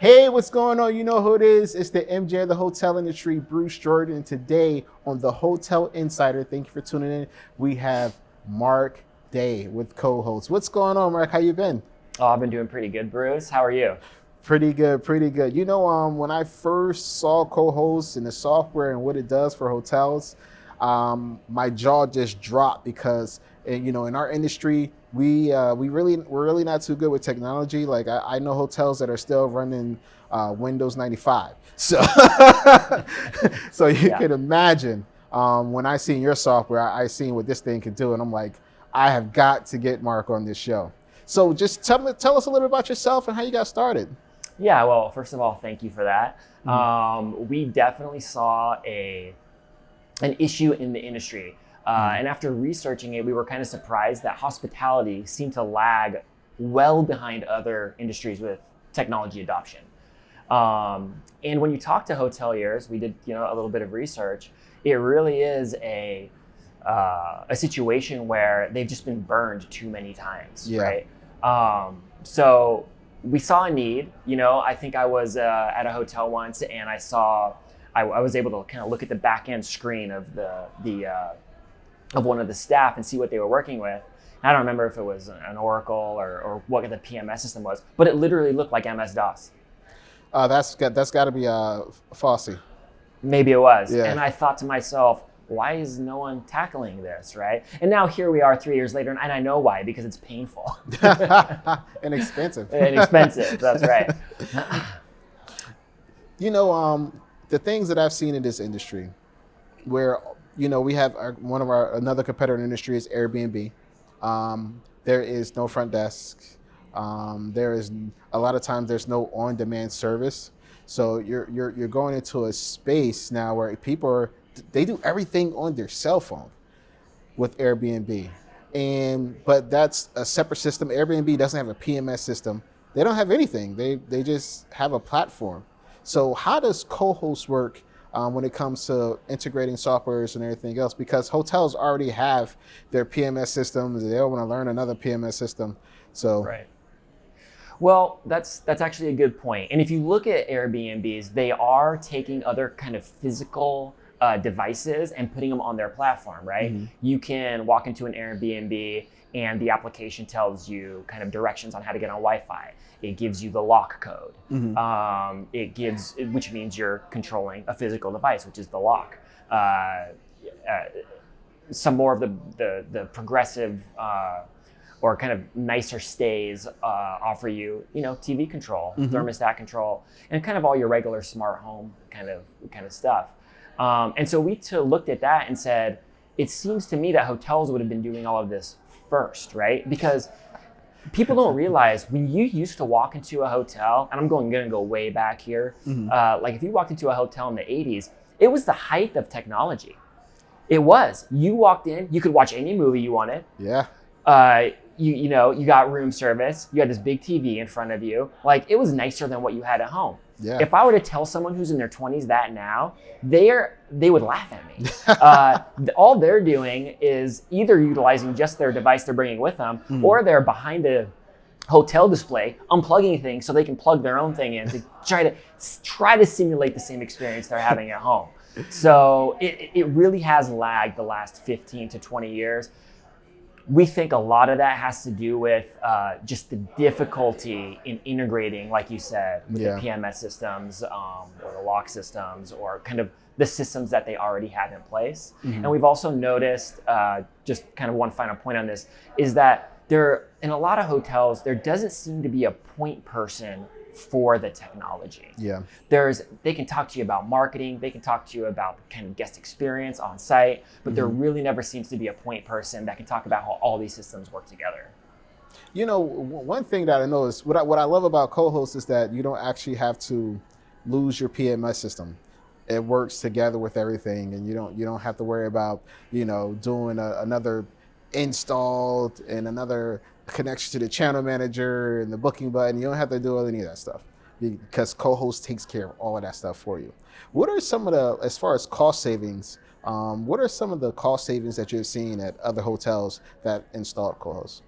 Hey, what's going on? You know who it is. It's the MJ of the hotel industry, Bruce Jordan. And today on the Hotel Insider, thank you for tuning in. We have Mark Day with Kohost. What's going on, Mark? How you been? Oh, I've been doing pretty good, Bruce. How are you? Pretty good, pretty good. You know, when I first saw Kohost and the software and what it does for hotels, my jaw just dropped because, you know, in our industry, we're really not too good with technology. Like I know hotels that are still running Windows 95. So so you Yeah. can imagine when I seen your software, I seen what this thing could do, and I'm like, I have got to get Mark on this show. So just tell us a little bit about yourself and how you got started. Yeah, well, first of all, thank you for that. Mhm. We definitely saw an issue in the industry. Mhm. And after researching it, we were kind of surprised that hospitality seemed to lag well behind other industries with technology adoption. And when you talk to hoteliers, we did a little bit of research. It really is a situation where they've just been burned too many times, Yeah. right? So we saw a need. I think I was at a hotel once, and I was able to kind of look at the back end screen of of one of the staff and see what they were working with. I don't remember if it was an Oracle or what the PMS system was, but it literally looked like MS-DOS. That's got to be Fosse. Maybe it was. Yeah. And I thought to myself, why is no one tackling this, right? And now here we are 3 years later, and I know why, because it's painful. And expensive. And expensive, that's right. You know, the things that I've seen in this industry, where we have another competitor in the industry is Airbnb. There is no front desk. There is a lot of times there's no on-demand service. So you're going into a space now where they do everything on their cell phone with Airbnb. But that's a separate system. Airbnb doesn't have a PMS system. They don't have anything. They just have a platform. So how does Kohost work when it comes to integrating softwares and everything else? Because hotels already have their PMS systems. They don't want to learn another PMS system. So Right. Well, that's actually a good point. And if you look at Airbnbs, they are taking other kind of physical devices and putting them on their platform, right? Mhm. You can walk into an Airbnb and the application tells you kind of directions on how to get on Wi-Fi. It gives you the lock code. Mhm. Which means you're controlling a physical device, which is the lock. Uh, some more of the progressive or kind of nicer stays offer you, TV control, Mhm. thermostat control, and kind of all your regular smart home kind of stuff. And so we looked at that and said, it seems to me that hotels would have been doing all of this first, right? Because people don't realize when you used to walk into a hotel, and I'm gonna go way back here. Mhm. Like if you walked into a hotel in the 80s, it was the height of technology. It was. You walked in, you could watch any movie you wanted. Yeah. You got room service. You had this big TV in front of you. Like it was nicer than what you had at home. Yeah. If I were to tell someone who's in their 20s that now, they would laugh at me. All they're doing is either utilizing just their device they're bringing with them, or they're behind a hotel display unplugging things so they can plug their own thing in to try to simulate the same experience they're having at home. So it really has lagged the last 15 to 20 years. We think a lot of that has to do with just the difficulty in integrating, like you said, with Yeah. the PMS systems or the lock systems or kind of the systems that they already have in place. And we've also noticed, just kind of one final point on this, is that in a lot of hotels, there doesn't seem to be a point person for the technology. Yeah. They can talk to you about marketing, they can talk to you about kind of guest experience on site, but there really never seems to be a point person that can talk about how all these systems work together. One thing that I know is what I love about Kohost is that you don't actually have to lose your PMS system. It works together with everything, and you don't have to worry about doing another install and another connection to the channel manager and the booking button. You don't have to do any of that stuff because Kohost takes care of all of that stuff for you. What are some of as far as cost savings? What are some of the cost savings that you've seen at other hotels that installed Kohost?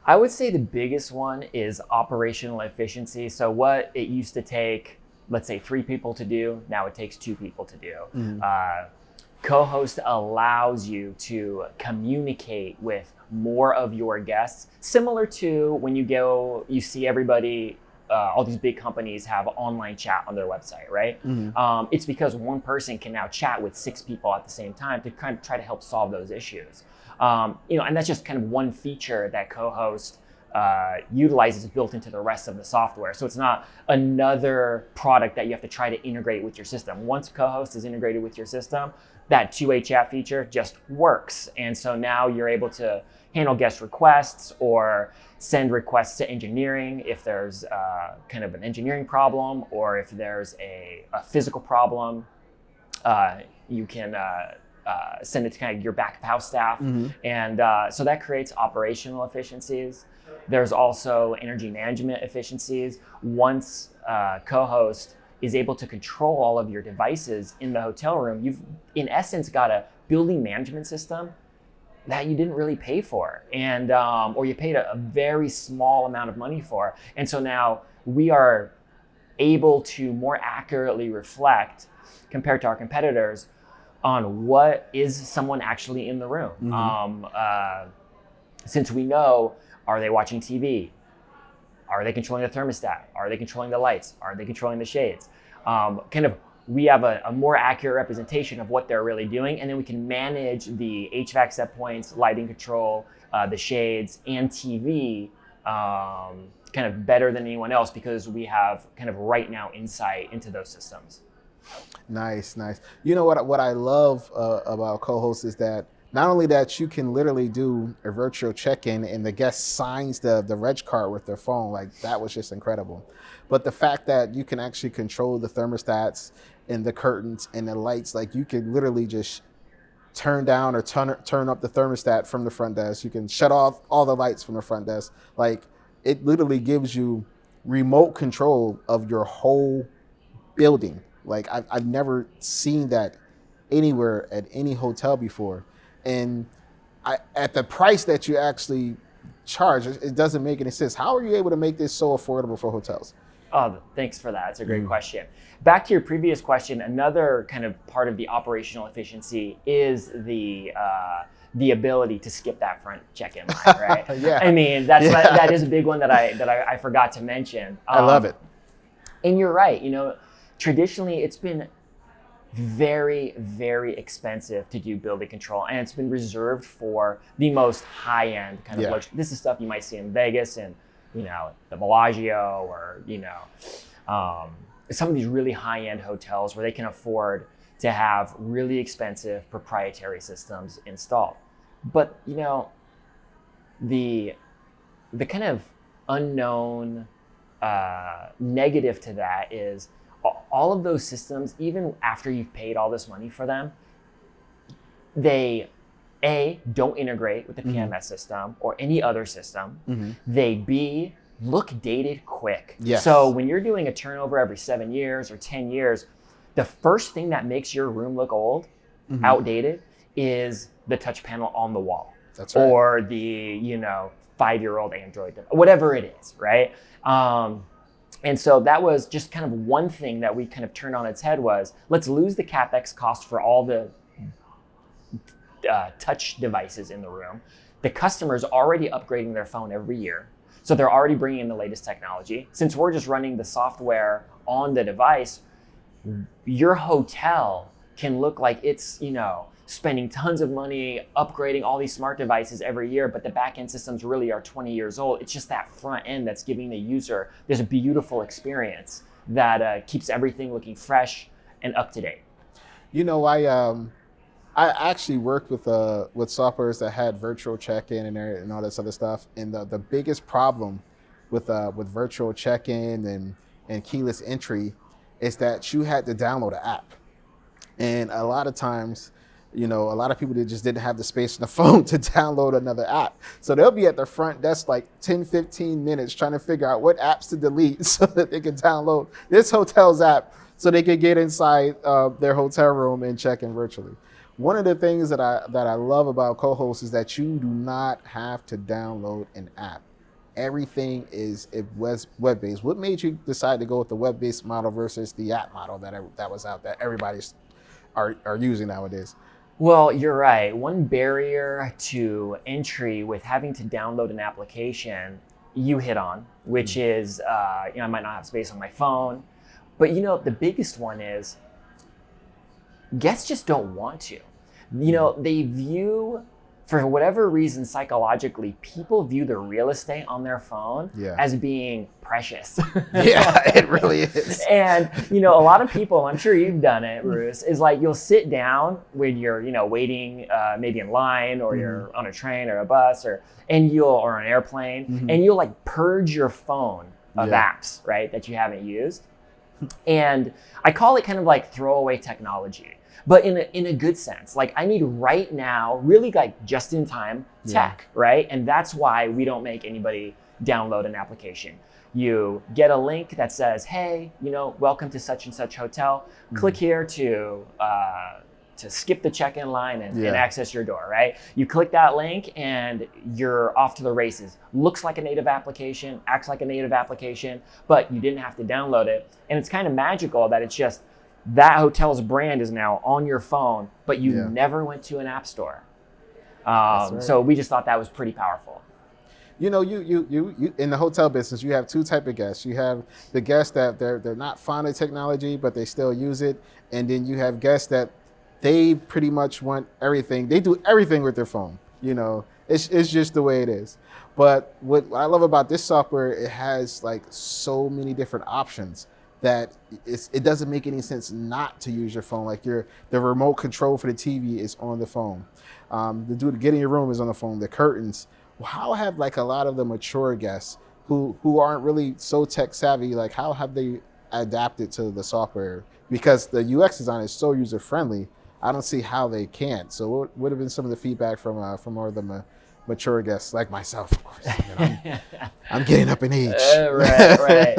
I would say the biggest one is operational efficiency. So what it used to take, let's say 3 people to do, now it takes 2 people to do. Kohost allows you to communicate with more of your guests, similar to when you see everybody, all these big companies have online chat on their website, right? It's because one person can now chat with 6 people at the same time to kind of try to help solve those issues. And that's just kind of one feature that Kohost utilizes built into the rest of the software. So it's not another product that you have to try to integrate with your system. Once Kohost is integrated with your system, that two-way chat feature just works. And so now you're able to handle guest requests or send requests to engineering if there's kind of an engineering problem, or if there's a physical problem, you can send it to kind of your back of house staff. And so that creates operational efficiencies. There's also energy management efficiencies. Once Kohost is able to control all of your devices in the hotel room, you've in essence got a building management system that you didn't really pay for, and or you paid a very small amount of money for. And so now we are able to more accurately reflect, compared to our competitors, on what is someone actually in the room. Since we know, are they watching TV? Are they controlling the thermostat? Are they controlling the lights? Are they controlling the shades? We have a more accurate representation of what they're really doing, and then we can manage the HVAC set points, lighting control, the shades, and TV kind of better than anyone else, because we have kind of right now insight into those systems. Nice. You know what I love about Kohost is that not only that you can literally do a virtual check-in and the guest signs the reg card with their phone, like that was just incredible. But the fact that you can actually control the thermostats and the curtains and the lights, like you can literally just turn down or turn up the thermostat from the front desk. You can shut off all the lights from the front desk. Like it literally gives you remote control of your whole building. Like I've never seen that anywhere at any hotel before. And at the price that you actually charge, it doesn't make any sense. How are you able to make this so affordable for hotels? Oh, thanks for that. That's a great question. Back to your previous question, another kind of part of the operational efficiency is the ability to skip that front check-in line, right? Yeah. I mean, that is a big one that I forgot to mention. I love it. And you're right. Traditionally, it's been very, very expensive to do building control, and it's been reserved for the most high-end kind of luxury. This is stuff you might see in Vegas and the Bellagio, or some of these really high-end hotels where they can afford to have really expensive proprietary systems installed. But the kind of unknown negative to that is all of those systems, even after you've paid all this money for them, they don't integrate with the PMS system or any other system. They look dated quick. Yes. So when you're doing a turnover every 7 years or 10 years, the first thing that makes your room look old, outdated, is the touch panel on the wall. That's right. Or the 5-year-old Android, whatever it is, right? And so that was just kind of one thing that we kind of turned on its head, was let's lose the CapEx cost for all the touch devices in the room. The customer's already upgrading their phone every year, so they're already bringing in the latest technology. Since we're just running the software on the device, your hotel can look like it's, spending tons of money upgrading all these smart devices every year, but the back-end systems really are 20 years old. It's just that front end that's giving the user this beautiful experience that keeps everything looking fresh and up to date. I actually worked with softwares that had virtual check-in and all this other stuff, and the biggest problem with virtual check-in and keyless entry is that you had to download an app, and a lot of times, a lot of people that just didn't have the space on the phone to download another app. So they'll be at the front desk like 10, 15 minutes trying to figure out what apps to delete so that they can download this hotel's app so they can get inside their hotel room and check in virtually. One of the things that I love about Kohost is that you do not have to download an app. everything is web-based. What made you decide to go with the web-based model versus the app model that was out that everybody's are using nowadays? Well, you're right. One barrier to entry with having to download an application you hit on, which is, I might not have space on my phone. But the biggest one is guests just don't want to. They view, for whatever reason, psychologically, people view the real estate on their phone as being precious. Yeah, it really is. And, a lot of people, I'm sure you've done it, Bruce, is like you'll sit down when you're, waiting maybe in line, or you're on a train or a bus or an airplane, and you'll like purge your phone of apps, right, that you haven't used. And I call it kind of like throwaway technology, but in a good sense. Like, I need right now, really like just in time tech, right? And that's why we don't make anybody download an application. You get a link that says, hey, welcome to such and such hotel. Click here to skip the check-in line and access your door, right? You click that link and you're off to the races. Looks like a native application, acts like a native application, but you didn't have to download it. And it's kind of magical that it's just that hotel's brand is now on your phone, but you never went to an app store. Right. So we just thought that was pretty powerful. You in the hotel business, you have two type of guests. You have the guests that they're not fond of technology, but they still use it. And then you have guests that they pretty much want everything. They do everything with their phone. It's just the way it is. But what I love about this software, it has like so many different options that it doesn't make any sense not to use your phone. Like the remote control for the TV is on the phone. The get in your room is on the phone. The curtains. How have like a lot of the mature guests who aren't really so tech savvy, like how have they adapted to the software? Because the UX design is so user friendly, I don't see how they can't. So what would have been some of the feedback from more of the mature guests, like myself, of course. I'm getting up in age. Right.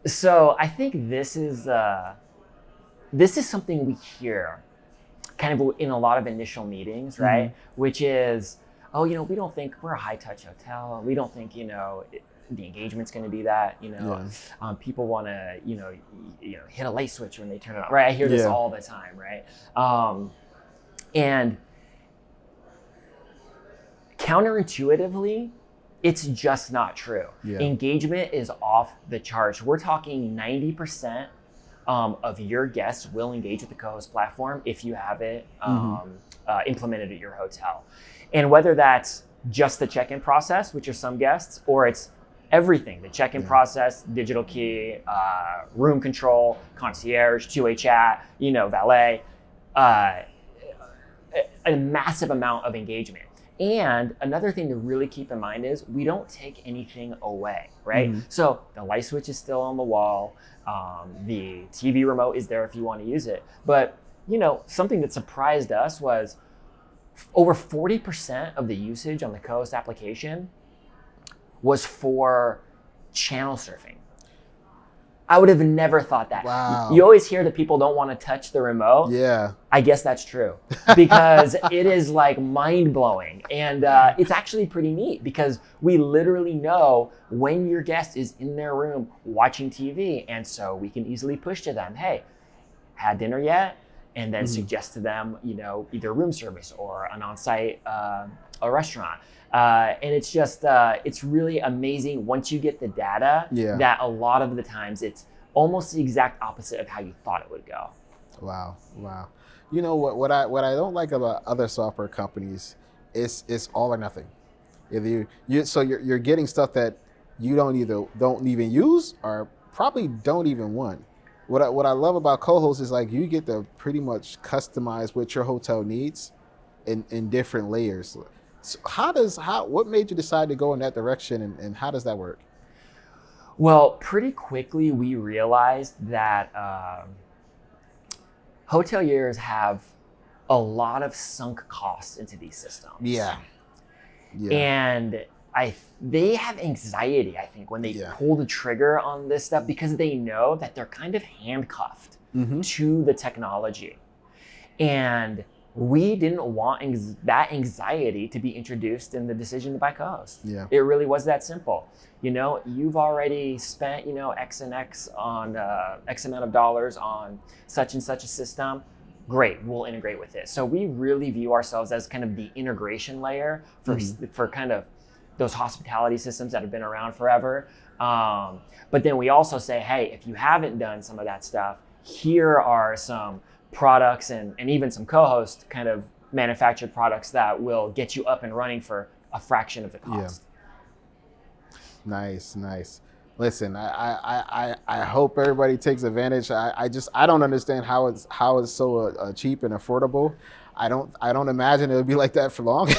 So I think this is something we hear kind of in a lot of initial meetings, right? Which is, we don't think we're a high touch hotel. We don't think, the engagement's going to be that, people want to, hit a light switch when they turn it on, right? I hear this all the time, right? And counterintuitively, it's just not true. Engagement is off the charts. We're talking 90% of your guests will engage with the Kohost platform if you have it implemented at your hotel. And whether that's just the check-in process, which are some guests, or it's everything, the check-in process, digital key, room control, concierge, two-way chat, valet, a massive amount of engagement. And another thing to really keep in mind is we don't take anything away, right? So the light switch is still on the wall. The TV remote is there if you want to use it. But, something that surprised us was over 40% of the usage on the Kohost application was for channel surfing. I would have never thought that. Wow. You always hear that people don't want to touch the remote. Yeah. I guess that's true because it is like mind blowing. And it's actually pretty neat because we literally know when your guest is in their room watching TV. And so we can easily push to them, hey, had dinner yet? And then suggest to them, either room service or an on-site a restaurant. And it's just, it's really amazing once you get the data that a lot of the times it's almost the exact opposite of how you thought it would go. Wow. What I don't like about other software companies is it's all or nothing. If you're getting stuff that you don't even use or probably don't even want. What I love about Kohost is like you get to pretty much customize what your hotel needs in different layers. So what made you decide to go in that direction and how does that work? Well, pretty quickly we realized that hoteliers have a lot of sunk costs into these systems. Yeah. And they have anxiety, I think, when they pull the trigger on this stuff because they know that they're kind of handcuffed to the technology. And we didn't want that anxiety to be introduced in the decision to buy Kohost. Yeah. It really was that simple. You've already spent, X and X on X amount of dollars on such and such a system. Great, we'll integrate with it. So we really view ourselves as kind of the integration layer for kind of those hospitality systems that have been around forever. But then we also say, hey, if you haven't done some of that stuff, here are some products and even some Kohost kind of manufactured products that will get you up and running for a fraction of the cost. Yeah. Nice. Listen, I hope everybody takes advantage. I don't understand how it's so cheap and affordable. I don't imagine it'll be like that for long.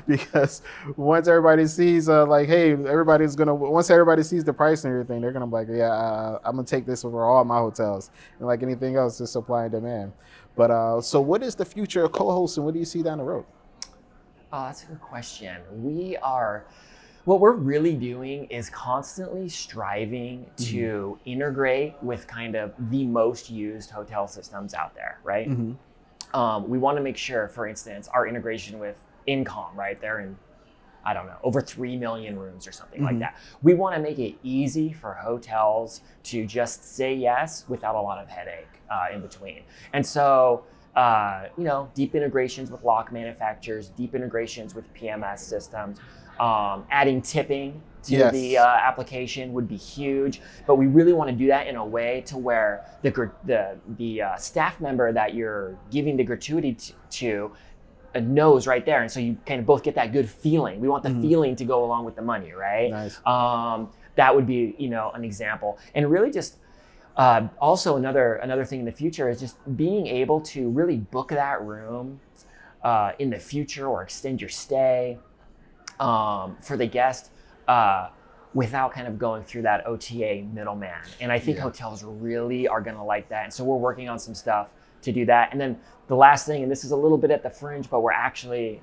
Because once everybody sees once everybody sees the price and everything, they're gonna be like, yeah, I'm gonna take this over all my hotels. And like anything else, it's supply and demand. But so what is the future of Kohost, and what do you see down the road? Oh, that's a good question. What we're really doing is constantly striving to integrate with kind of the most used hotel systems out there, right? We want to make sure, for instance, our integration with Incom, right? They're in, I don't know, over 3 million rooms or something like that. We want to make it easy for hotels to just say yes without a lot of headache in between. And so, deep integrations with lock manufacturers, deep integrations with PMS systems, adding tipping to the application would be huge, but we really want to do that in a way to where the staff member that you're giving the gratuity to knows right there, and so you kind of both get that good feeling. We want the feeling to go along with the money, right? Nice. That would be an example, and really just also another thing in the future is just being able to really book that room in the future or extend your stay for the guest without kind of going through that OTA middleman. And I think hotels really are going to like that. And so we're working on some stuff to do that. And then the last thing, and this is a little bit at the fringe, but we're actually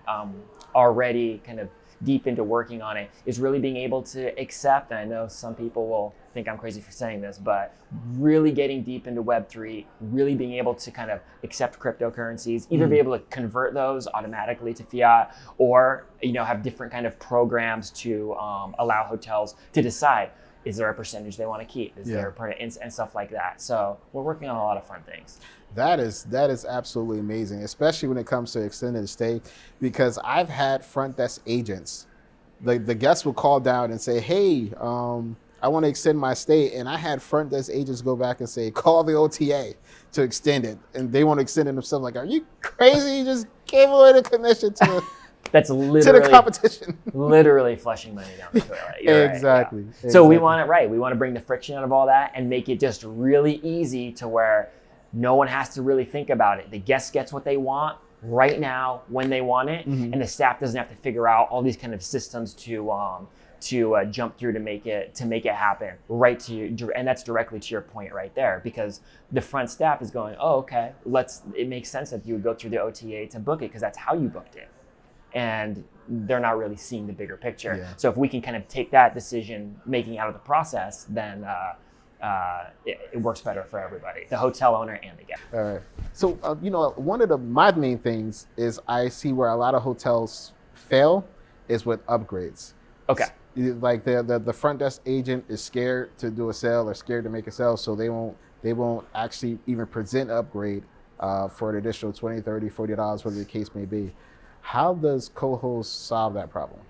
already kind of deep into working on it, is really being able to accept, and I know some people will think I'm crazy for saying this, but really getting deep into Web3, really being able to kind of accept cryptocurrencies, either be able to convert those automatically to fiat, or have different kind of programs to allow hotels to decide, is there a percentage they want to keep? Is there and stuff like that. So we're working on a lot of fun things. That is absolutely amazing, especially when it comes to extended stay, because I've had front desk agents, the guests will call down and say, hey, I want to extend my stay. And I had front desk agents go back and say, call the OTA to extend it. And they want to extend it themselves. Like, are you crazy? You just gave away the commission to that's literally to the competition. Literally flushing money down the toilet. You're exactly. Right, yeah. So we want it right. We want to bring the friction out of all that and make it just really easy to where no one has to really think about it. The guest gets what they want right now when they want it, and the staff doesn't have to figure out all these kind of systems to jump through to make it happen right to you. And that's directly to your point right there, because the front staff is going, oh, okay, it makes sense that you would go through the OTA to book it because that's how you booked it. And they're not really seeing the bigger picture. Yeah. So if we can kind of take that decision making out of the process, then it works better for everybody, the hotel owner and the guest. All right. So, one of my main things is I see where a lot of hotels fail is with upgrades. Okay. Like the front desk agent is scared to do a sale or scared to make a sale, so they won't actually even present an upgrade for an additional $20, $30, $40, whatever the case may be. How does Kohost solve that problem?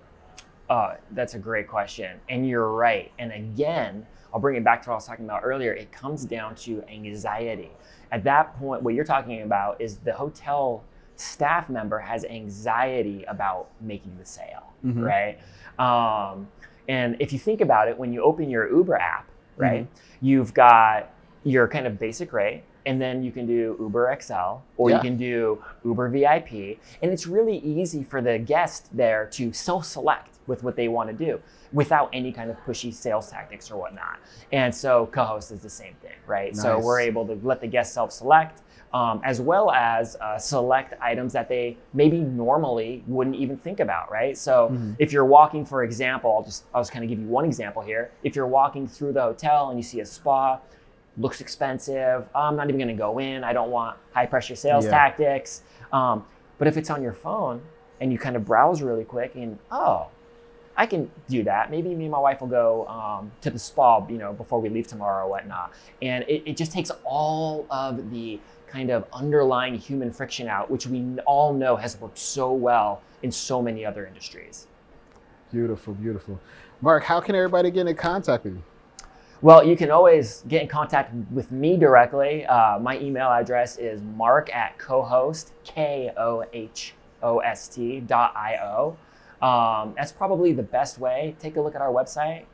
That's a great question. And you're right. And again, I'll bring it back to what I was talking about earlier. It comes down to anxiety. At that point, what you're talking about is the hotel staff member has anxiety about making the sale, right? And if you think about it, when you open your Uber app, right, you've got your kind of basic rate, and then you can do Uber XL, or you can do Uber VIP. And it's really easy for the guest there to self-select with what they want to do without any kind of pushy sales tactics or whatnot. And so Kohost is the same thing, right? Nice. So we're able to let the guest self-select, as well as select items that they maybe normally wouldn't even think about, right? So if you're walking, for example, I'll just kind of give you one example here. If you're walking through the hotel and you see a spa, looks expensive. Oh, I'm not even going to go in. I don't want high pressure sales Yeah. tactics. But if it's on your phone and you kind of browse really quick and, oh, I can do that. Maybe me and my wife will go to the spa, before we leave tomorrow or whatnot. And it just takes all of the kind of underlying human friction out, which we all know has worked so well in so many other industries. Beautiful, beautiful. Mark, how can everybody get in contact with you? Well, you can always get in contact with me directly. My email address is mark@kohost, KOHOST.io. That's probably the best way. Take a look at our website,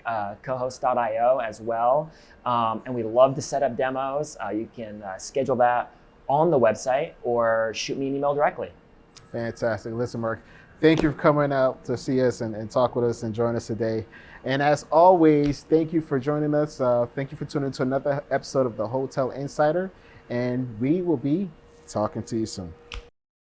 kohost.io as well. And we love to set up demos. You can schedule that on the website or shoot me an email directly. Fantastic. Listen, Mark, thank you for coming out to see us and talk with us and join us today. And as always, thank you for joining us. Thank you for tuning into another episode of the Hotel Insider. And we will be talking to you soon.